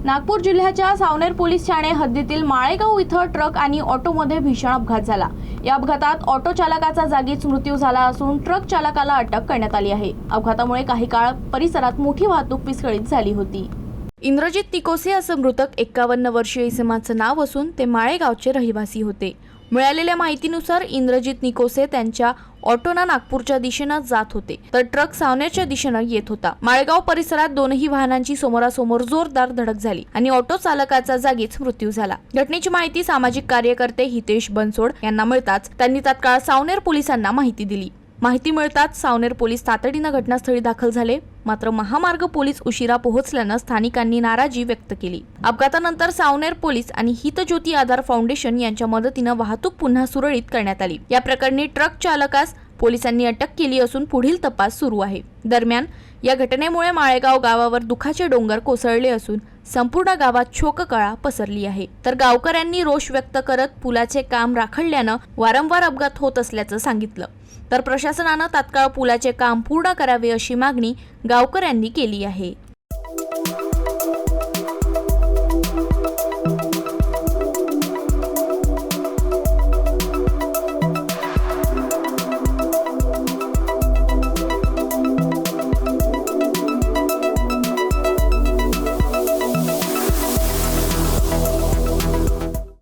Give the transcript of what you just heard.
नागपूर जिल्ह्याच्या सावनेर पोलीस ठाणे हद्दीतील माळेगाव इथं ट्रक आणि ऑटोमध्ये भीषण अपघात झाला। या अपघातात ऑटो चालकाचा जागीच मृत्यू झाला असून ट्रक चालकाला अटक करण्यात आली आहे। अपघातामुळे काही काळ परिसरात मोठी वाहतूक विस्कळीत झाली होती। इंद्रजित निकोसे असं मृतक 51 वर्षीय इसमाचं नाव असून ते माळेगावचे रहिवासी होते। मिळालेल्या माहितीनुसार इंद्रजित निकोसे त्यांच्या ऑटोना नागपूरच्या दिशेने जात होते तर ट्रक सावनेरच्या दिशेने येत होता। माळेगाव परिसरात दोनही वाहनांची समोरासमोर जोरदार धडक झाली आणि ऑटो चालकाचा जागीच मृत्यू झाला। घटनेची माहिती सामाजिक कार्यकर्ते हितेश बनसोड यांना मिळताच त्यांनी तात्काळ सावनेर पोलिसांना माहिती दिली। माहिती मिळताच सावनेर पोलीस तातडीने घटनास्थळी दाखल झाले, मात्र महामार्ग पोलीस उशिरा पोहोचल्याने स्थानिकांनी नाराजी व्यक्त केली। अपघातानंतर सावनेर पोलीस आणि हितज्योती आधार फाउंडेशन यांच्या मदतीने वाहतूक पुन्हा सुरळीत करण्यात आली। या प्रकरणी ट्रक चालकास पोलिसांनी अटक केली असून पुढील तपास सुरू आहे। दरम्यान या घटनेमुळे माळेगाव गावावर दुखाचे डोंगर कोसळले असून संपूर्ण गावात शोककळा पसरली आहे। तर गावकऱ्यांनी रोष व्यक्त करत पुलाचे काम राखल्याने वारंवार अपघात होत असल्याचं सांगितलं। तर प्रशासनाने तात्काळ पुलाचे काम पूर्ण करावे अशी मागणी गावकऱ्यांनी केली आहे।